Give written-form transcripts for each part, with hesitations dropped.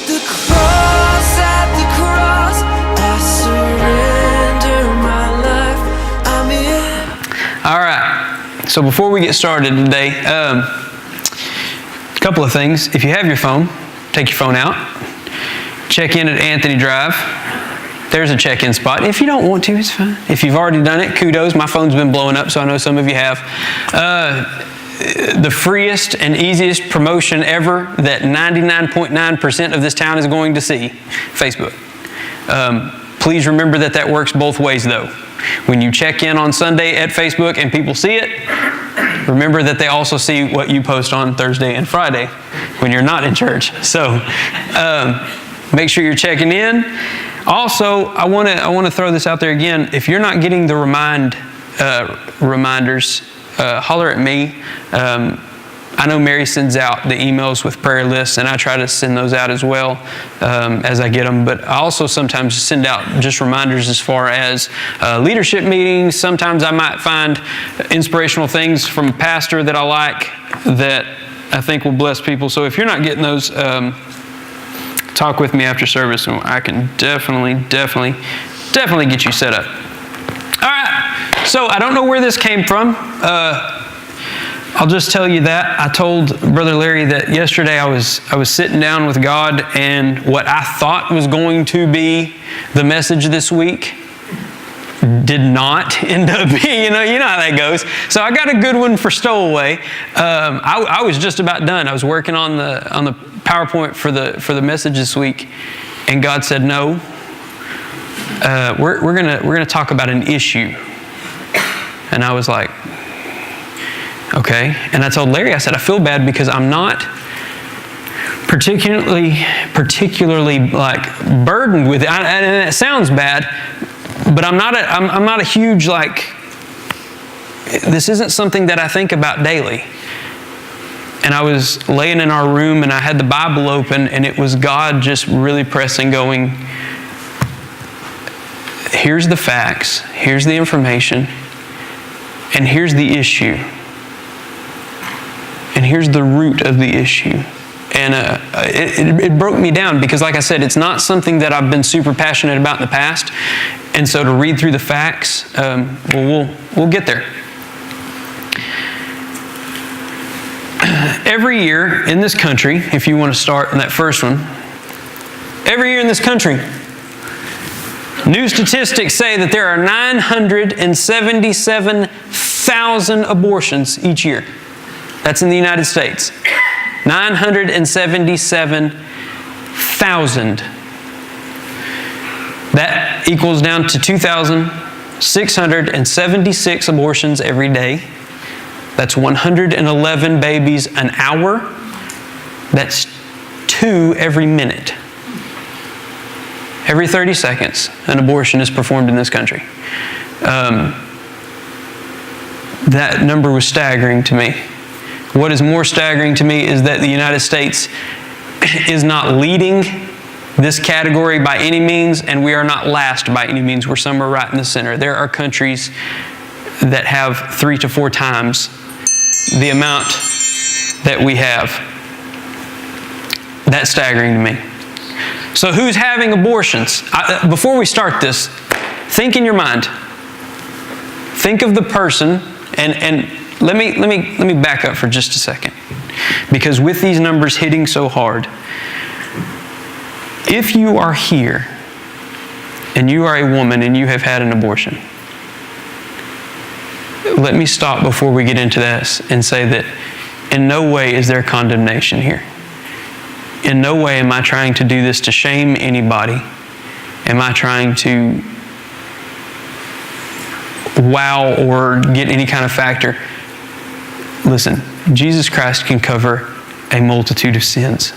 At the cross, I surrender my life. I'm in. All right. So before we get started today, a couple of things. If you have your phone, take your phone out. Check in at Anthony Drive. There's a check-in spot. If you don't want to, it's fine. If you've already done it, kudos. My phone's been blowing up, so I know some of you have. The freest and easiest promotion ever that 99.9% of this town is going to see, Facebook. Please remember that works both ways, though. When you check in on Sunday at Facebook and people see it, remember that they also see what you post on Thursday and Friday when you're not in church. So make sure you're checking in. Also, I want to throw this out there again. If you're not getting the reminders, holler at me. I know Mary sends out the emails with prayer lists, and I try to send those out as well as I get them. But I also sometimes send out just reminders as far as leadership meetings. Sometimes I might find inspirational things from a pastor that I like that I think will bless people. So if you're not getting those, talk with me after service, and I can definitely get you set up. All right. So I don't know where this came from. I'll just tell you that. I told Brother Larry that yesterday I was sitting down with God, and what I thought was going to be the message this week did not end up being, you know how that goes. So I got a good one for Stowaway. I was just about done. I was working on the PowerPoint for the message this week, and God said, "No, we're gonna talk about an issue." And I was like, okay. And I told Larry, I said, I feel bad because I'm not particularly like burdened with it. And it sounds bad, but I'm not a huge, like, this isn't something that I think about daily. And I was laying in our room and I had the Bible open, and it was God just really pressing, going, here's the facts, here's the information, and here's the issue. And here's the root of the issue. And it broke me down because, like I said, it's not something that I've been super passionate about in the past. And so to read through the facts, we'll get there. Every year in this country, if you want to start in that first one, every year in this country, new statistics say that there are 977,000 abortions each year. That's in the United States. 977,000. That equals down to 2,676 abortions every day. That's 111 babies an hour. That's 2 every minute. Every 30 seconds, an abortion is performed in this country. That number was staggering to me. What is more staggering to me is that the United States is not leading this category by any means, and we are not last by any means. We're somewhere right in the center. There are countries that have 3 to 4 times the amount that we have. That's staggering to me. So who's having abortions? Before we start this, think in your mind. Think of the person, and let me back up for just a second. Because with these numbers hitting so hard, if you are here and you are a woman and you have had an abortion, let me stop before we get into this and say that in no way is there condemnation here. In no way am I trying to do this to shame anybody. Am I trying to wow or get any kind of factor? Listen, Jesus Christ can cover a multitude of sins.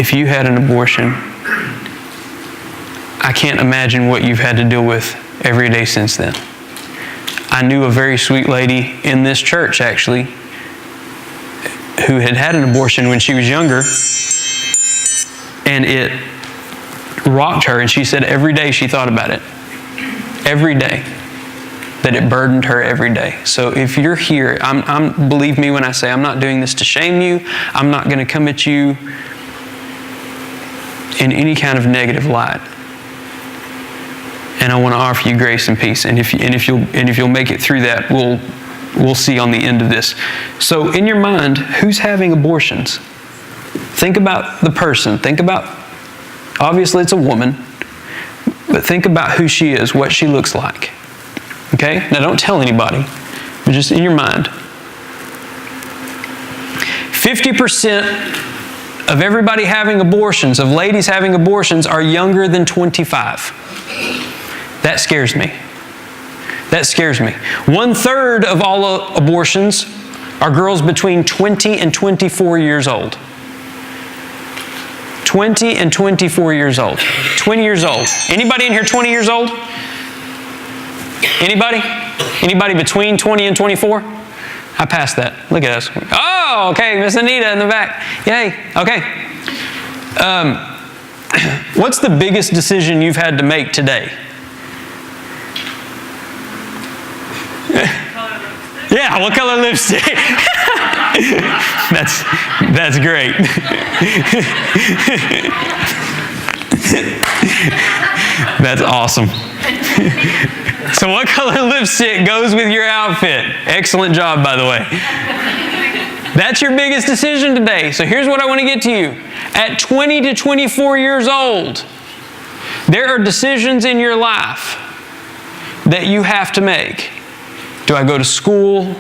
If you had an abortion, I can't imagine what you've had to deal with every day since then. I knew a very sweet lady in this church, actually, who had had an abortion when she was younger, and it rocked her, and she said every day she thought about it. Every day. That it burdened her every day. So if you're here, believe me when I say I'm not doing this to shame you. I'm not going to come at you in any kind of negative light. And I want to offer you grace and peace. And if you'll make it through that, we'll see on the end of this. So in your mind, who's having abortions? Think about the person. Think about, obviously it's a woman, but think about who she is, what she looks like. Okay? Now don't tell anybody, but just in your mind. 50% of everybody having abortions, of ladies having abortions, are younger than 25. That scares me. That scares me. 1/3 of all abortions are girls between 20 and 24 years old. 20 and 24 years old. 20 years old. Anybody in here 20 years old? Anybody? Anybody between 20 and 24? I passed that. Look at us. Oh, okay, Miss Anita in the back. Yay. Okay. What's the biggest decision you've had to make today? Yeah, what color lipstick? That's great. That's awesome. So what color lipstick goes with your outfit? Excellent job, by the way. That's your biggest decision today. So here's what I want to get to you. At 20 to 24 years old, there are decisions in your life that you have to make. Do I go to school?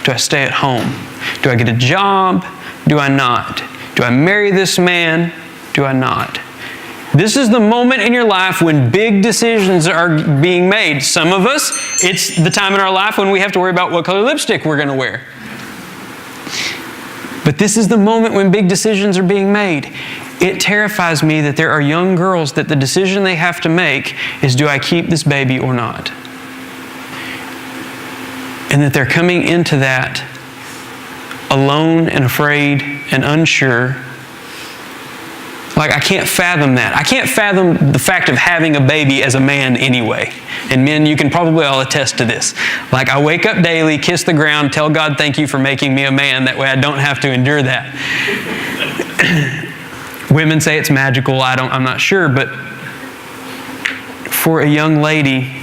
Do I stay at home? Do I get a job? Do I not? Do I marry this man? Do I not? This is the moment in your life when big decisions are being made. Some of us, it's the time in our life when we have to worry about what color lipstick we're going to wear. But this is the moment when big decisions are being made. It terrifies me that there are young girls that the decision they have to make is, do I keep this baby or not? And that they're coming into that alone and afraid and unsure. Like, I can't fathom that. I can't fathom the fact of having a baby as a man anyway. And men, you can probably all attest to this. Like, I wake up daily, kiss the ground, tell God thank you for making me a man. That way I don't have to endure that. Women say it's magical. I'm not sure. But for a young lady,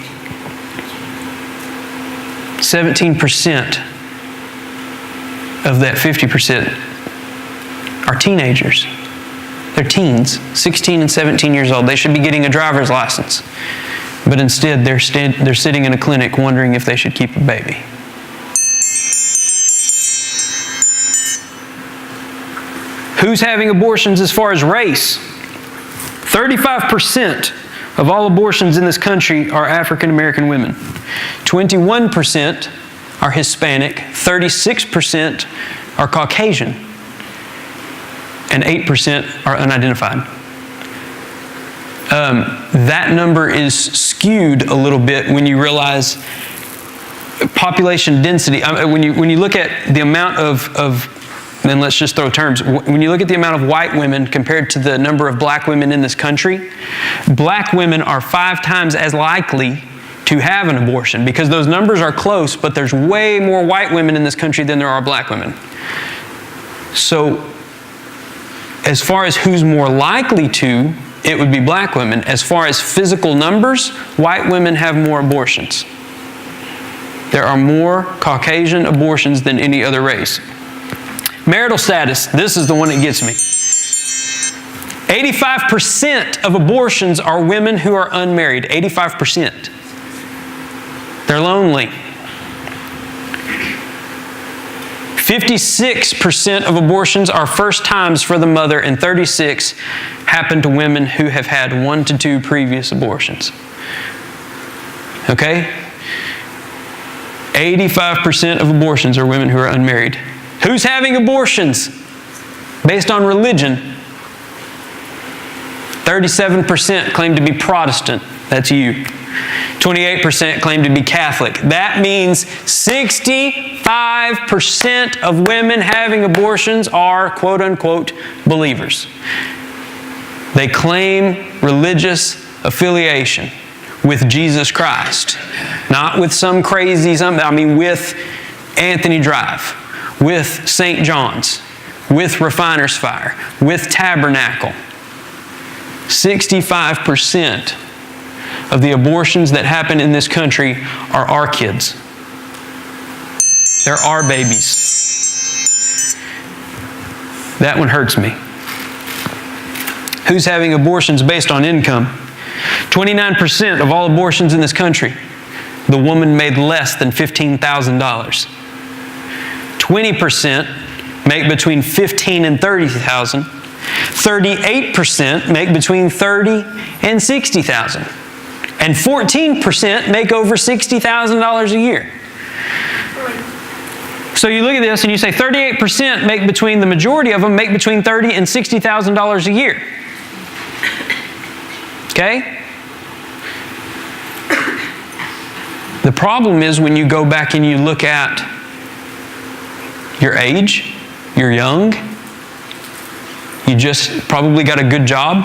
17% of that 50% are teenagers. They're teens, 16 and 17 years old. They should be getting a driver's license. But instead, they're sitting in a clinic wondering if they should keep a baby. Who's having abortions as far as race? 35% of all abortions in this country are African American women. 21% are Hispanic. 36% are Caucasian. And 8% are unidentified. That number is skewed a little bit when you realize population density. When you look at the amount of then let's just throw terms. When you look at the amount of white women compared to the number of black women in this country, black women are 5 times as likely to have an abortion, because those numbers are close, but there's way more white women in this country than there are black women. So, as far as who's more likely to, it would be black women. As far as physical numbers, white women have more abortions. There are more Caucasian abortions than any other race. Marital status, this is the one that gets me. 85% of abortions are women who are unmarried. 85%. They're lonely. 56% of abortions are first times for the mother, and 36 happen to women who have had 1 to 2 previous abortions. Okay? 85% of abortions are women who are unmarried. Who's having abortions based on religion? 37% claim to be Protestant. That's you. 28% claim to be Catholic. That means 65% of women having abortions are, quote unquote, believers. They claim religious affiliation with Jesus Christ. Not with some crazy something, with Anthony Drive, with St. John's, with Refiner's Fire, with Tabernacle. 65% of the abortions that happen in this country are our kids. They're our babies. That one hurts me. Who's having abortions based on income? 29% of all abortions in this country, the woman made less than $15,000. 20% make between $15,000 and $30,000. 38% make between $30,000 and $60,000. And 14% make over $60,000 a year. So you look at this and you say 38% make between, the majority of them make between $30,000 and $60,000 a year. Okay? The problem is when you go back and you look at your age, you're young, you just probably got a good job,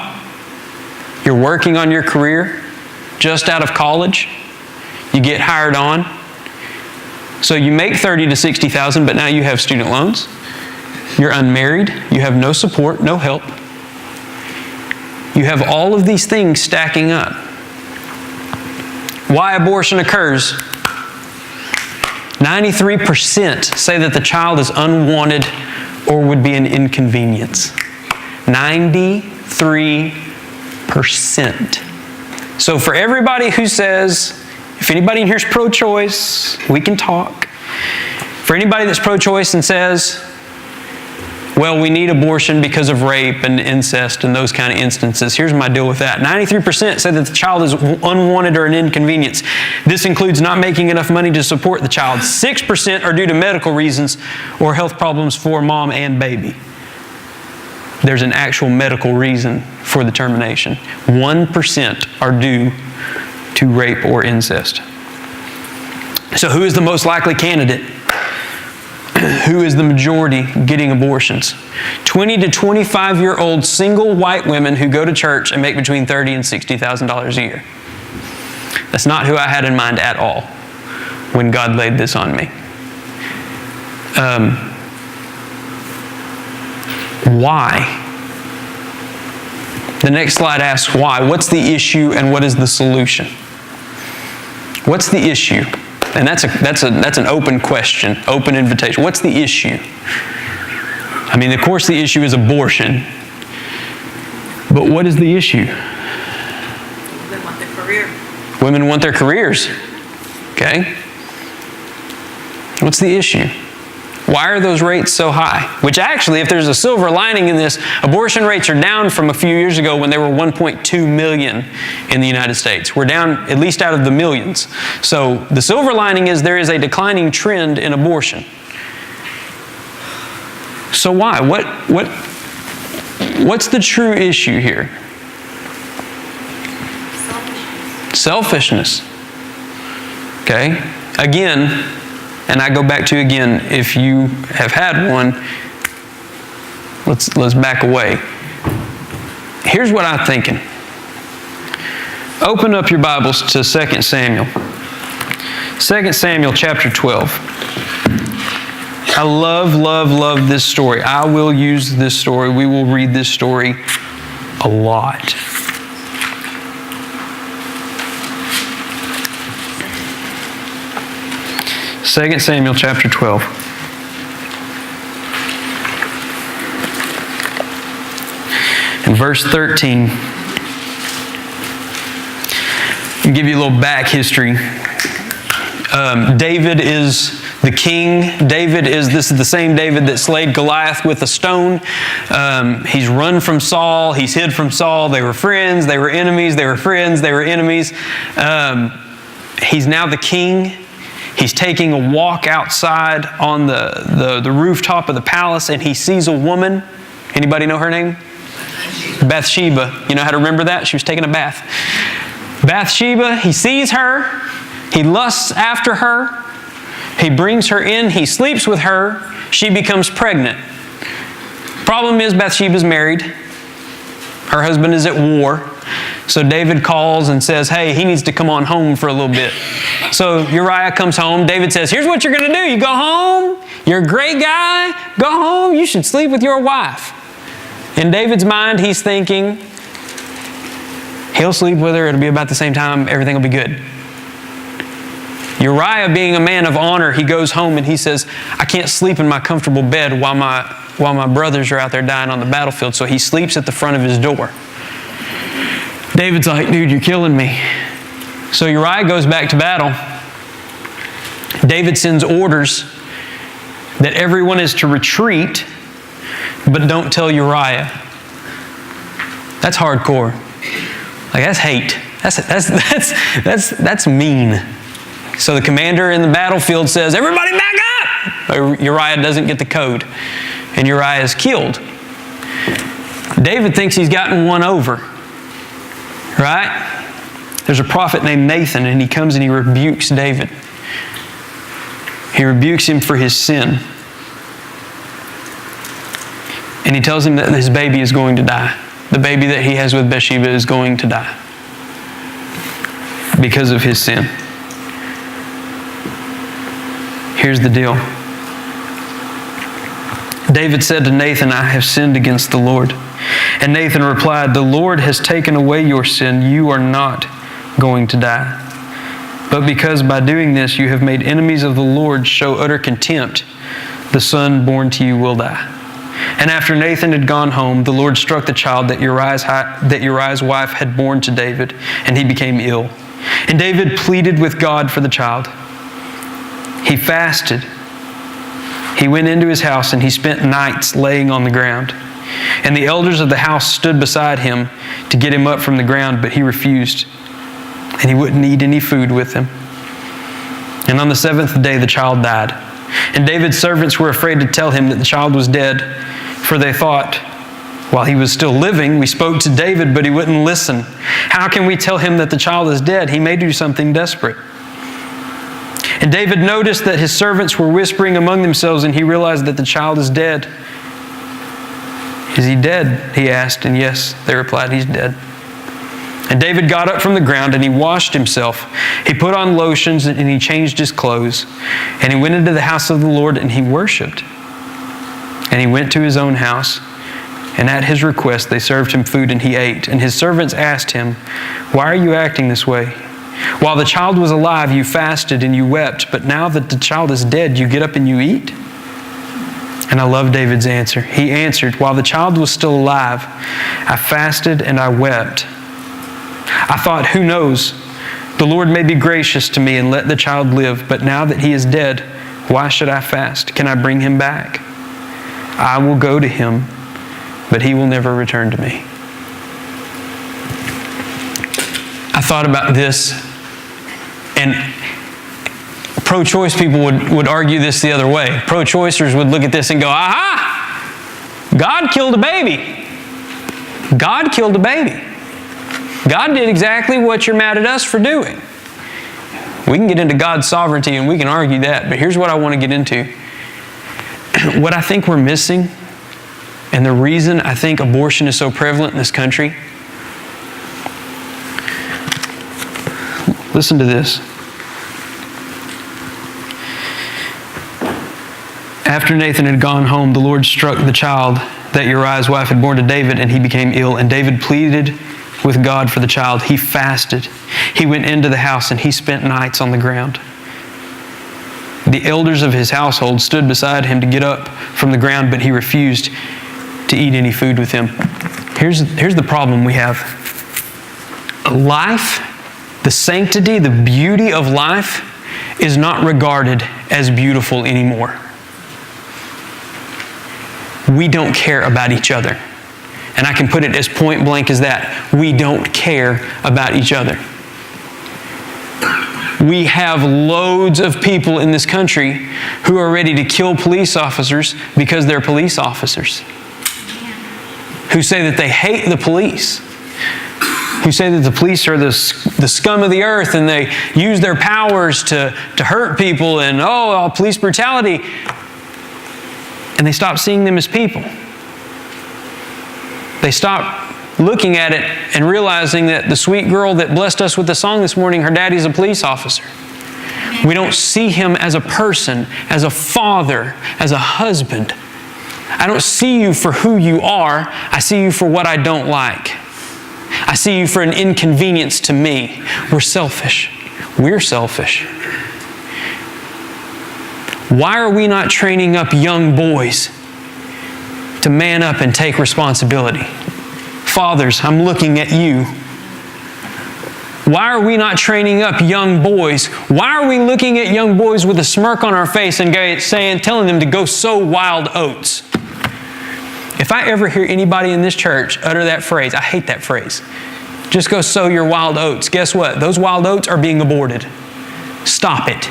you're working on your career, just out of college, you get hired on. So you make $30,000 to $60,000, but now you have student loans, you're unmarried, you have no support, no help. You have all of these things stacking up. Why abortion occurs? 93% say that the child is unwanted or would be an inconvenience. 93%. So for everybody who says, if anybody in here is pro-choice, we can talk. For anybody that's pro-choice and says, well, we need abortion because of rape and incest and those kind of instances, here's my deal with that. 93% say that the child is unwanted or an inconvenience. This includes not making enough money to support the child. 6% are due to medical reasons or health problems for mom and baby. There's an actual medical reason for the termination. 1% are due to rape or incest. So who is the most likely candidate? Who is the majority getting abortions? 20 to 25-year-old single white women who go to church and make between $30,000 and $60,000 a year. That's not who I had in mind at all when God laid this on me. Why? The next slide asks why. What's the issue and what is the solution? What's the issue? And that's an open question, open invitation. What's the issue? I mean, of course the issue is abortion. But what is the issue? Women want their career. Women want their careers. Okay? What's the issue? Why are those rates so high? Which actually, if there's a silver lining in this, abortion rates are down from a few years ago when they were 1.2 million in the United States. We're down at least out of the millions. So the silver lining is there is a declining trend in abortion. So why? What's the true issue here? Selfishness. Okay? Again, and I go back to again, if you have had one, let's back away. Here's what I'm thinking. Open up your Bibles to 2 Samuel. 2 Samuel chapter 12. I love this story. I will use this story. We will read this story a lot. Second Samuel chapter 12. In verse 13, I'll give you a little back history. David is the king. This is the same David that slayed Goliath with a stone. He's run from Saul. He's hid from Saul. They were friends. They were enemies. They were friends. They were enemies. He's now the king. He's taking a walk outside on the rooftop of the palace, and he sees a woman. Anybody know her name? Bathsheba. You know how to remember that? She was taking a bath. Bathsheba, he sees her. He lusts after her. He brings her in. He sleeps with her. She becomes pregnant. Problem is, Bathsheba's married. Her husband is at war. So David calls and says, hey, he needs to come on home for a little bit. So Uriah comes home. David says, here's what you're going to do. You go home. You're a great guy. Go home. You should sleep with your wife. In David's mind, he's thinking, He'll sleep with her. It'll be about the same time. Everything will be good. Uriah, being a man of honor, he goes home and he says, I can't sleep in my comfortable bed while my brothers are out there dying on the battlefield. So he sleeps at the front of his door. David's like, dude, you're killing me. So Uriah goes back to battle. David sends orders that everyone is to retreat, but don't tell Uriah. That's hardcore. Like, that's hate. That's mean. So the commander in the battlefield says, everybody back up! Uriah doesn't get the code, and Uriah is killed. David thinks he's gotten one over, right? There's a prophet named Nathan, and he comes and he rebukes David. He rebukes him for his sin. And he tells him that his baby is going to die. The baby that he has with Bathsheba is going to die because of his sin. Here's the deal. David said to Nathan, I have sinned against the Lord. And Nathan replied, the Lord has taken away your sin. You are not going to die. But because by doing this you have made enemies of the Lord show utter contempt, the son born to you will die. And after Nathan had gone home, the Lord struck the child that Uriah's wife had borne to David, and he became ill. And David pleaded with God for the child. He fasted. He went into his house and he spent nights laying on the ground. And the elders of the house stood beside him to get him up from the ground, but he refused. And he wouldn't eat any food with them. And on the seventh day the child died. And David's servants were afraid to tell him that the child was dead, for they thought, while he was still living, we spoke to David, but he wouldn't listen. How can we tell him that the child is dead? He may do something desperate. And David noticed that his servants were whispering among themselves, and he realized that the child is dead. Is he dead? He asked, and yes, they replied, he's dead. And David got up from the ground and he washed himself. He put on lotions and he changed his clothes. And he went into the house of the Lord and he worshiped. And he went to his own house. And at his request they served him food and he ate. And his servants asked him, why are you acting this way? While the child was alive, you fasted and you wept. But now that the child is dead, you get up and you eat? And I love David's answer. He answered, while the child was still alive, I fasted and I wept. I thought, who knows? The Lord may be gracious to me and let the child live. But now that he is dead, why should I fast? Can I bring him back? I will go to him, but he will never return to me. I thought about this, and pro-choice people would argue this the other way. Pro-choicers would look at this and go, aha! God killed a baby. God killed a baby. God did exactly what you're mad at us for doing. We can get into God's sovereignty and we can argue that, but here's what I want to get into. What I think we're missing, and the reason I think abortion is so prevalent in this country. Listen to this. After Nathan had gone home, the Lord struck the child that Uriah's wife had borne to David, and he became ill. And David pleaded with God for the child. He fasted. He went into the house and he spent nights on the ground. The elders of his household stood beside him to get up from the ground, but he refused to eat any food with him. Here's the problem we have. Life, the sanctity, the beauty of life is not regarded as beautiful anymore. We don't care about each other. And I can put it as point blank as that. We don't care about each other. We have loads of people in this country who are ready to kill police officers because they're police officers. Who say that they hate the police. Who say that the police are the scum of the earth and they use their powers to hurt people and, police brutality. And they stop seeing them as people. They stop looking at it and realizing that the sweet girl that blessed us with the song this morning, her daddy's a police officer. We don't see him as a person, as a father, as a husband. I don't see you for who you are. I see you for what I don't like. I see you for an inconvenience to me. We're selfish. We're selfish. Why are we not training up young boys to man up and take responsibility? Fathers, I'm looking at you. Why are we not training up young boys? Why are we looking at young boys with a smirk on our face and telling them to go sow wild oats? If I ever hear anybody in this church utter that phrase, I hate that phrase. Just go sow your wild oats. Guess what? Those wild oats are being aborted. Stop it.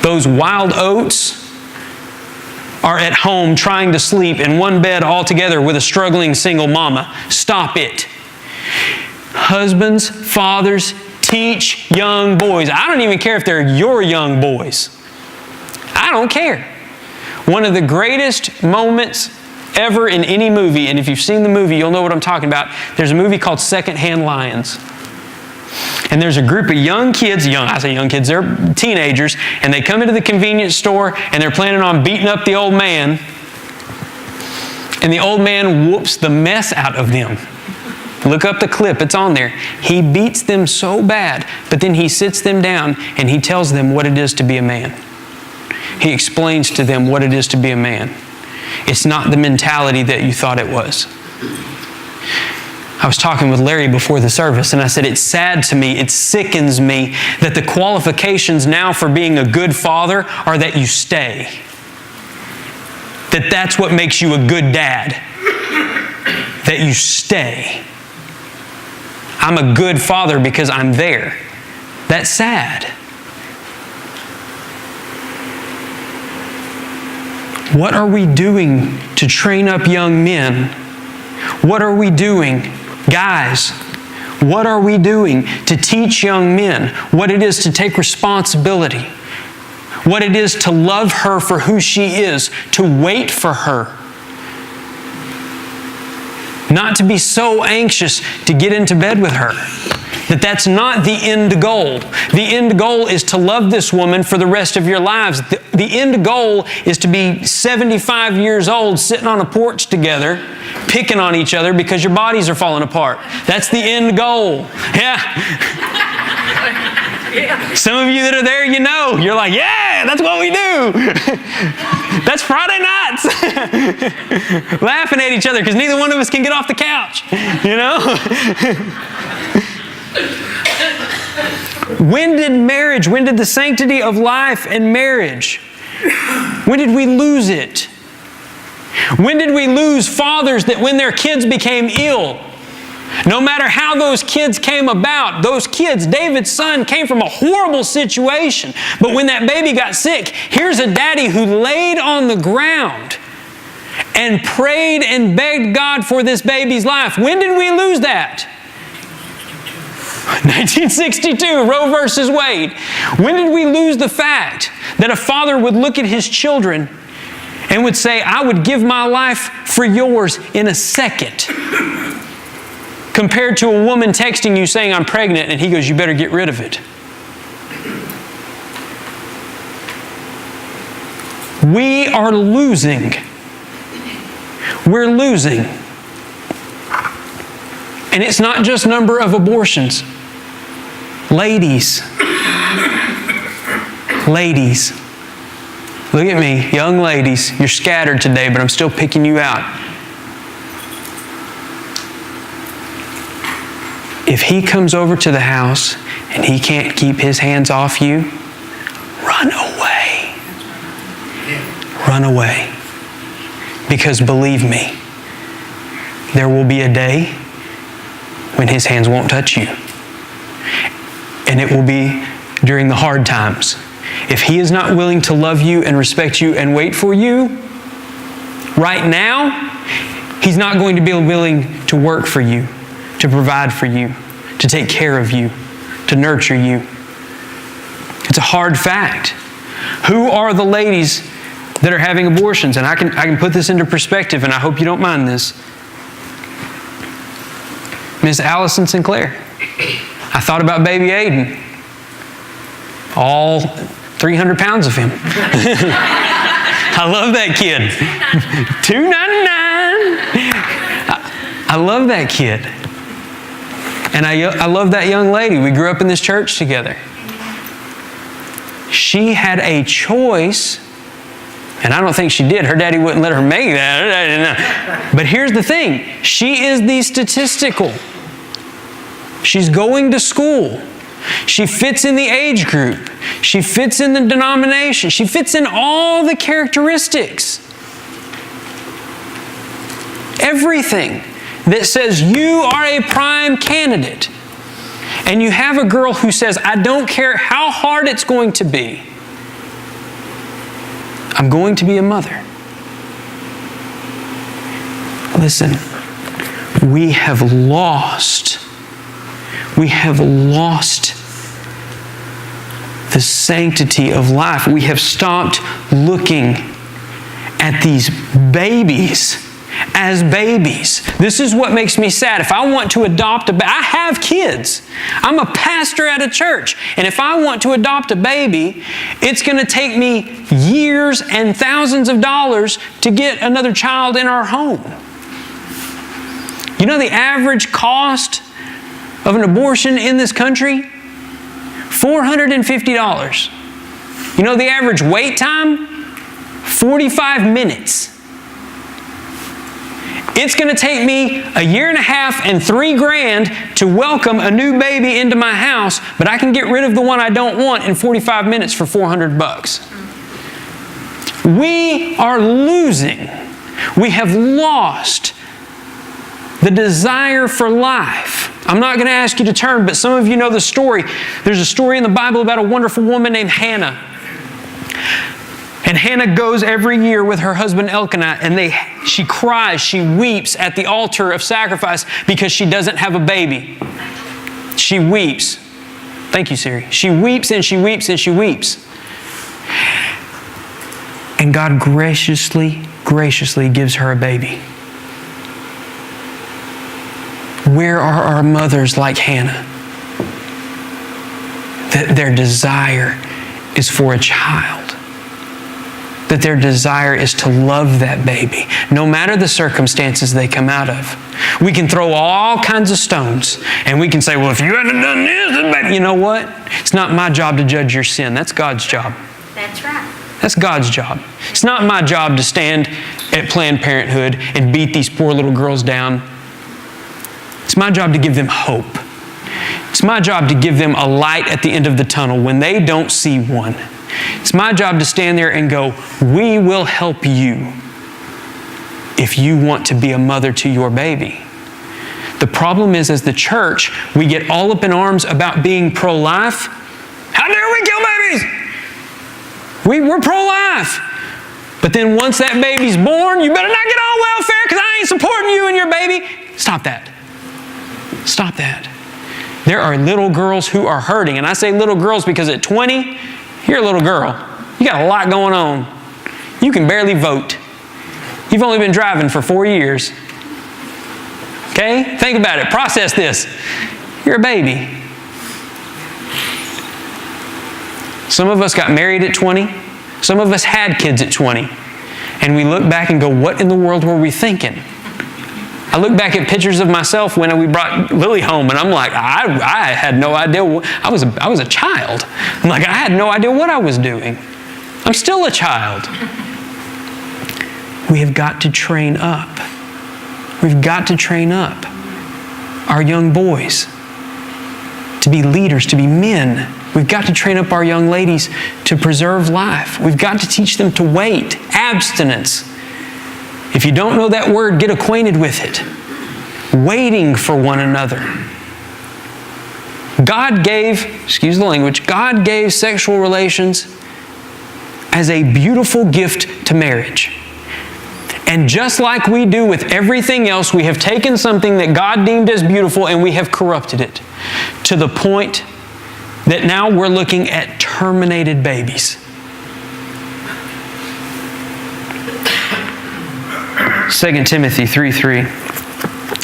Those wild oats are at home trying to sleep in one bed all together with a struggling single mama. Stop it. Husbands, fathers, teach young boys. I don't even care if they're your young boys. I don't care. One of the greatest moments ever in any movie, and if you've seen the movie, you'll know what I'm talking about. There's a movie called Secondhand Lions. And there's a group of young kids, they're teenagers, and they come into the convenience store and they're planning on beating up the old man. And the old man whoops the mess out of them. Look up the clip, it's on there. He beats them so bad, but then he sits them down and he tells them what it is to be a man. He explains to them what it is to be a man. It's not the mentality that you thought it was. I was talking with Larry before the service and I said, it's sad to me, it sickens me that the qualifications now for being a good father are that you stay. That's what makes you a good dad. That you stay. I'm a good father because I'm there. That's sad. What are we doing to train up young men? What are we doing? Guys, what are we doing to teach young men what it is to take responsibility? What it is to love her for who she is, to wait for her. Not to be so anxious to get into bed with her. That's not the end goal. The end goal is to love this woman for the rest of your lives. The end goal is to be 75 years old sitting on a porch together, picking on each other because your bodies are falling apart. That's the end goal. Yeah. Some of you that are there, you know. You're like, yeah, that's what we do. That's Friday nights. Laughing at each other because neither one of us can get off the couch. You know? When did the sanctity of life and marriage, when did we lose it? When did we lose fathers that when their kids became ill, no matter how those kids came about, those kids, David's son, came from a horrible situation. But when that baby got sick, here's a daddy who laid on the ground and prayed and begged God for this baby's life. When did we lose that? 1962, Roe versus Wade. When did we lose the fact that a father would look at his children and would say, I would give my life for yours in a second? Compared to a woman texting you saying, I'm pregnant, and he goes, you better get rid of it. We are losing. We're losing. And it's not just number of abortions. Ladies. Ladies. Look at me, young ladies. You're scattered today, but I'm still picking you out. If he comes over to the house and he can't keep his hands off you, run away. Run away. Because believe me, there will be a day when his hands won't touch you. And it will be during the hard times. If he is not willing to love you and respect you and wait for you, right now, he's not going to be willing to work for you, to provide for you, to take care of you, to nurture you. It's a hard fact. Who are the ladies that are having abortions? And I can put this into perspective, and I hope you don't mind this. Miss Allison Sinclair. I thought about baby Aiden. All 300 pounds of him. I love that kid. $2.99. I love that kid. And I love that young lady. We grew up in this church together. She had a choice, and I don't think she did. Her daddy wouldn't let her make that. But here's the thing. She is the statistical. She's going to school. She fits in the age group. She fits in the denomination. She fits in all the characteristics. Everything that says you are a prime candidate. And you have a girl who says, I don't care how hard it's going to be. I'm going to be a mother. Listen, we have lost the sanctity of life. We have stopped looking at these babies as babies. This is what makes me sad. If I want to adopt I have kids. I'm a pastor at a church. And if I want to adopt a baby, it's going to take me years and thousands of dollars to get another child in our home. You know the average cost of an abortion in this country? $450. You know the average wait time? 45 minutes. It's going to take me a year and a half and $3,000 to welcome a new baby into my house, but I can get rid of the one I don't want in 45 minutes for $400. We are losing. We have lost the desire for life. I'm not going to ask you to turn, but some of you know the story. There's a story in the Bible about a wonderful woman named Hannah. And Hannah goes every year with her husband Elkanah, and she cries, she weeps at the altar of sacrifice because she doesn't have a baby. She weeps. Thank you, Siri. She weeps and she weeps and she weeps. And God graciously gives her a baby. Where are our mothers like Hannah? That their desire is for a child. That their desire is to love that baby, no matter the circumstances they come out of. We can throw all kinds of stones, and we can say, well, if you hadn't done this, then you know what? It's not my job to judge your sin. That's God's job. That's right. That's God's job. It's not my job to stand at Planned Parenthood and beat these poor little girls down. It's my job to give them hope. It's my job to give them a light at the end of the tunnel when they don't see one. It's my job to stand there and go, we will help you if you want to be a mother to your baby. The problem is, as the church, we get all up in arms about being pro-life. How dare we kill babies? We're pro-life. But then once that baby's born, you better not get on welfare because I ain't supporting you and your baby. Stop that. Stop that. There are little girls who are hurting. And I say little girls because at 20, you're a little girl. You got a lot going on. You can barely vote. You've only been driving for 4 years. Okay? Think about it. Process this. You're a baby. Some of us got married at 20. Some of us had kids at 20. And we look back and go, what in the world were we thinking? I look back at pictures of myself when we brought Lily home, and I'm like, I had no idea. I was a child. I'm like, I had no idea what I was doing. I'm still a child. We have got to train up. We've got to train up our young boys to be leaders, to be men. We've got to train up our young ladies to preserve life. We've got to teach them to wait, abstinence. If you don't know that word, get acquainted with it. Waiting for one another. God gave, excuse the language, God gave sexual relations as a beautiful gift to marriage. And just like we do with everything else, we have taken something that God deemed as beautiful and we have corrupted it to the point that now we're looking at terminated babies. 2 Timothy 3:3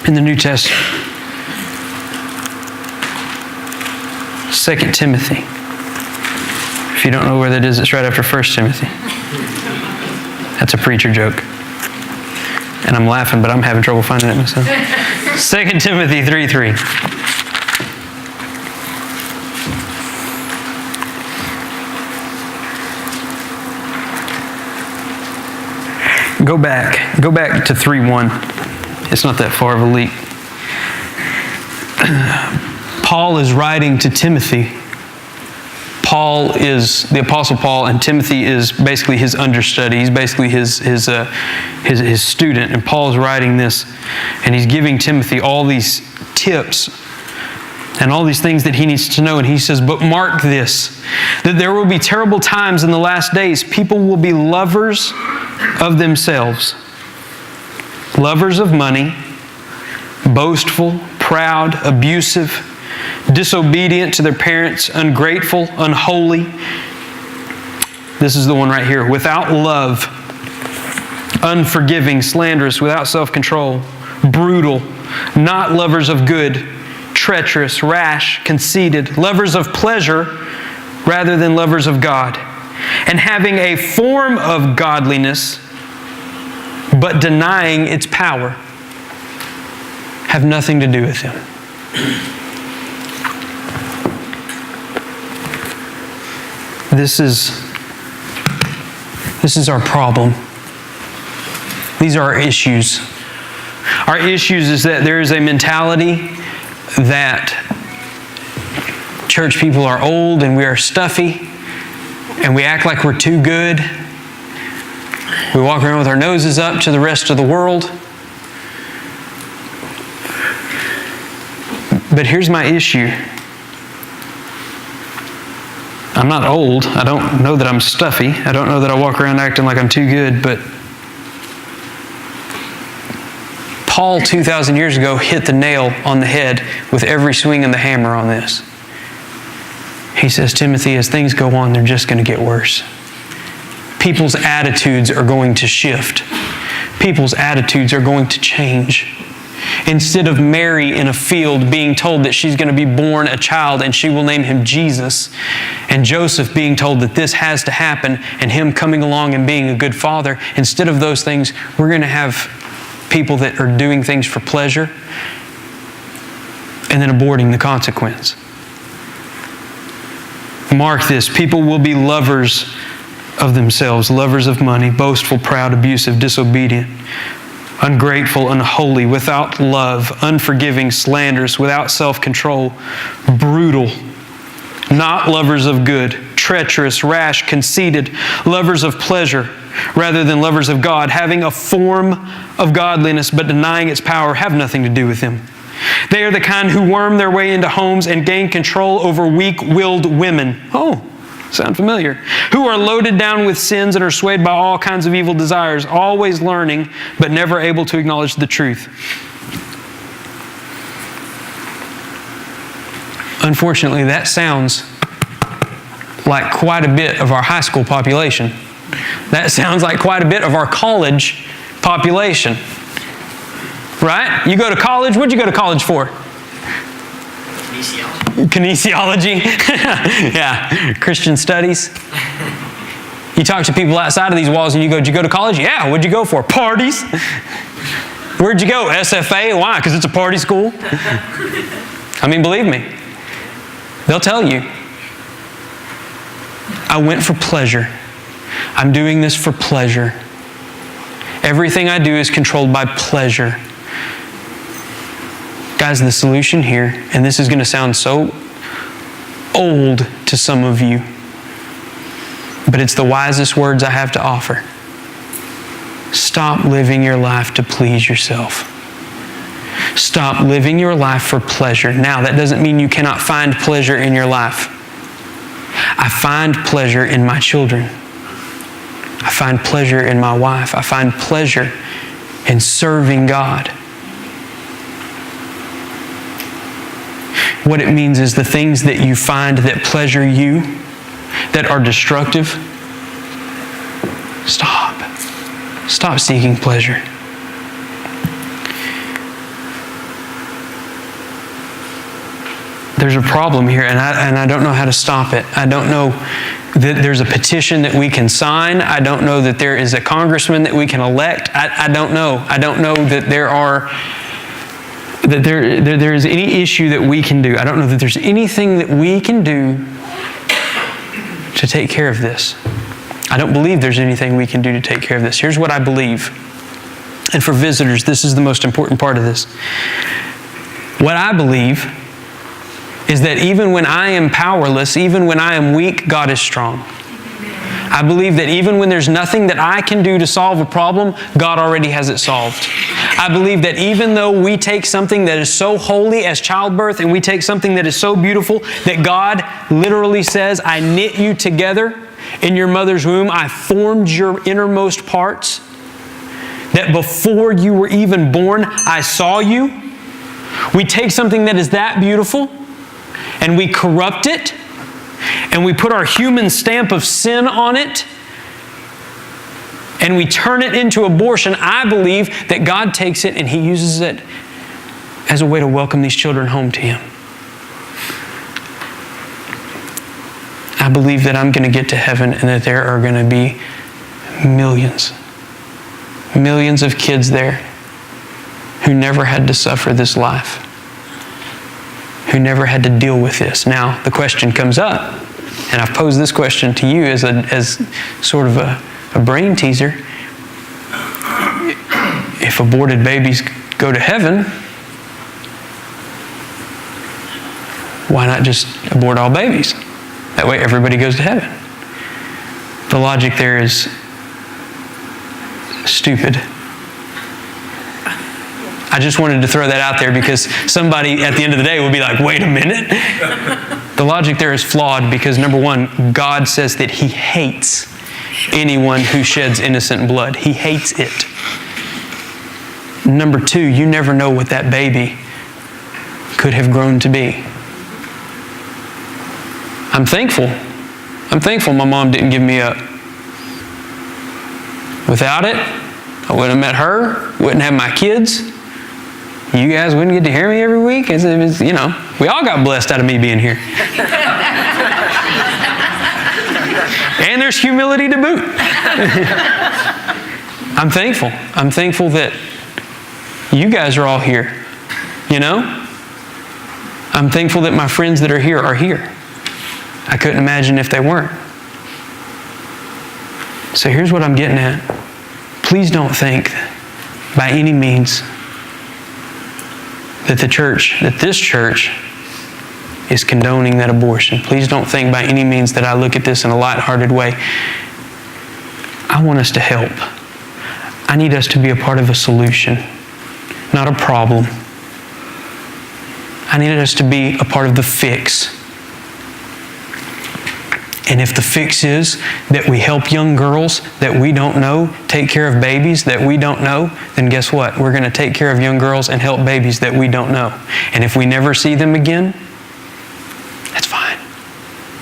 in the New Testament. 2 Timothy. If you don't know where that is, it's right after 1 Timothy. That's a preacher joke. And I'm laughing, but I'm having trouble finding it myself. 2 Timothy 3:3. Go back to 3:1. It's not that far of a leap. Paul is writing to Timothy. Paul is the Apostle Paul, and Timothy is basically his understudy. He's basically his student. And Paul's writing this, and he's giving Timothy all these tips and all these things that he needs to know. And he says, "But mark this, that there will be terrible times in the last days. People will be lovers of themselves, lovers of money, boastful, proud, abusive, disobedient to their parents, ungrateful, unholy." This is the one right here. "Without love, unforgiving, slanderous, without self-control, brutal, not lovers of good, treacherous, rash, conceited, lovers of pleasure rather than lovers of God, and having a form of godliness, but denying its power." Have nothing to do with Him. This is our problem. These are our issues. Our issues is that there is a mentality that church people are old and we are stuffy and we act like we're too good. We walk around with our noses up to the rest of the world. But here's my issue. I'm not old. I don't know that I'm stuffy. I don't know that I walk around acting like I'm too good, but Paul 2,000 years ago hit the nail on the head with every swing of the hammer on this. He says, Timothy, as things go on, they're just going to get worse. People's attitudes are going to shift. People's attitudes are going to change. Instead of Mary in a field being told that she's going to be born a child and she will name him Jesus, and Joseph being told that this has to happen and him coming along and being a good father, instead of those things, we're going to have people that are doing things for pleasure and then aborting the consequence. Mark this. People will be lovers of themselves, lovers of money, boastful, proud, abusive, disobedient, ungrateful, unholy, without love, unforgiving, slanderous, without self-control, brutal, not lovers of good, treacherous, rash, conceited, lovers of pleasure rather than lovers of God, having a form of godliness but denying its power, have nothing to do with Him. They are the kind who worm their way into homes and gain control over weak-willed women. Oh, sound familiar? Who are loaded down with sins and are swayed by all kinds of evil desires, always learning but never able to acknowledge the truth. Unfortunately, that sounds like quite a bit of our high school population. That sounds like quite a bit of our college population. Right? You go to college, what'd you go to college for? Kinesiology. Yeah. Christian studies. You talk to people outside of these walls and you go, did you go to college? Yeah. What'd you go for? Parties. Where'd you go? SFA. Why? Because it's a party school. I mean, believe me. They'll tell you. I went for pleasure. I'm doing this for pleasure. Everything I do is controlled by pleasure. Guys, the solution here, and this is going to sound so old to some of you, but it's the wisest words I have to offer. Stop living your life to please yourself. Stop living your life for pleasure. Now, that doesn't mean you cannot find pleasure in your life. I find pleasure in my children. I find pleasure in my wife. I find pleasure in serving God. What it means is the things that you find that pleasure you, that are destructive, stop. Stop seeking pleasure. There's a problem here, and I don't know how to stop it. I don't know that there's a petition that we can sign. I don't know that there is a congressman that we can elect. I don't know. I don't know that there is any issue that we can do. I don't know that there's anything that we can do to take care of this. I don't believe there's anything we can do to take care of this. Here's what I believe. And for visitors, this is the most important part of this. What I believe is that even when I am powerless, even when I am weak, God is strong. I believe that even when there's nothing that I can do to solve a problem, God already has it solved. I believe that even though we take something that is so holy as childbirth, and we take something that is so beautiful that God literally says, I knit you together in your mother's womb, I formed your innermost parts, that before you were even born, I saw you. We take something that is that beautiful and we corrupt it, and we put our human stamp of sin on it, and we turn it into abortion. I believe that God takes it and He uses it as a way to welcome these children home to Him. I believe that I'm going to get to heaven and that there are going to be millions of kids there who never had to suffer this life, who never had to deal with this. Now, the question comes up, and I've posed this question to you as sort of a brain teaser. If aborted babies go to heaven, why not just abort all babies? That way everybody goes to heaven. The logic there is stupid. I just wanted to throw that out there because somebody at the end of the day will be like, wait a minute. The logic there is flawed because, number one, God says that He hates anyone who sheds innocent blood. He hates it. Number two, you never know what that baby could have grown to be. I'm thankful my mom didn't give me up. Without it, I wouldn't have met her, wouldn't have my kids. You guys wouldn't get to hear me every week. We all got blessed out of me being here. And there's humility to boot. I'm thankful. I'm thankful that you guys are all here. I'm thankful that my friends that are here are here. I couldn't imagine if they weren't. So here's what I'm getting at. Please don't think by any means that this church is condoning that abortion. Please don't think by any means that I look at this in a lighthearted way. I want us to help. I need us to be a part of a solution, not a problem. I need us to be a part of the fix. And if the fix is that we help young girls that we don't know take care of babies that we don't know, then guess what? We're going to take care of young girls and help babies that we don't know. And if we never see them again, that's fine.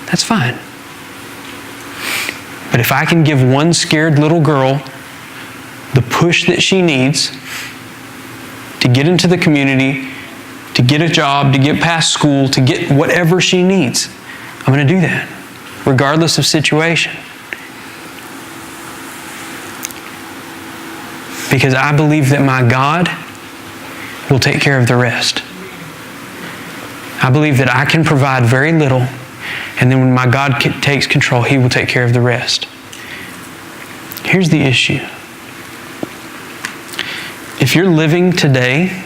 That's fine. But if I can give one scared little girl the push that she needs to get into the community, to get a job, to get past school, to get whatever she needs, I'm going to do that, regardless of situation. Because I believe that my God will take care of the rest. I believe that I can provide very little, and then when my God takes control, He will take care of the rest. Here's the issue. If you're living today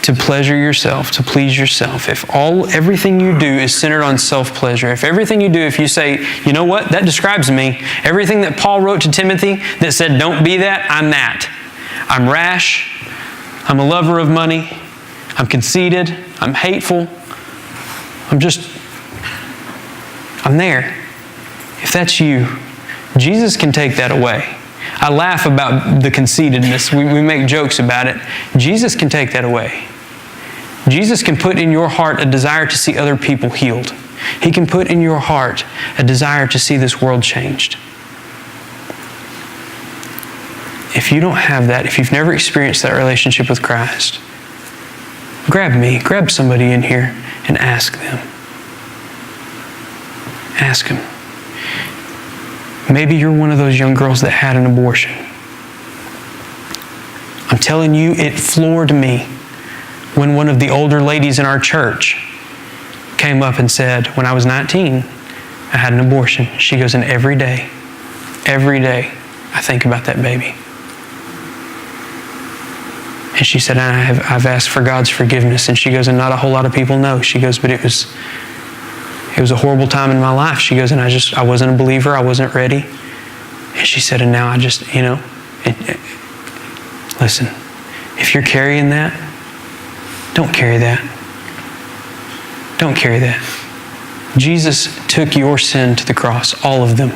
to pleasure yourself, to please yourself, if everything you do is centered on self-pleasure, if you say, you know what, that describes me. Everything that Paul wrote to Timothy that said, don't be that, I'm that. I'm rash. I'm a lover of money. I'm conceited. I'm hateful. I'm there. If that's you, Jesus can take that away. I laugh about the conceitedness. We make jokes about it. Jesus can take that away. Jesus can put in your heart a desire to see other people healed. He can put in your heart a desire to see this world changed. If you don't have that, if you've never experienced that relationship with Christ, grab somebody in here and ask them. Ask Him. Maybe you're one of those young girls that had an abortion. I'm telling you, it floored me when one of the older ladies in our church came up and said, when I was 19, I had an abortion. She goes, and every day, I think about that baby. And she said, I've asked for God's forgiveness. And she goes, and not a whole lot of people know. She goes, but it was a horrible time in my life. She goes, and I wasn't a believer. I wasn't ready. And she said, and now I just, listen, if you're carrying that, don't carry that. Don't carry that. Jesus took your sin to the cross, all of them.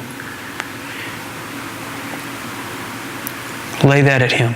Lay that at Him.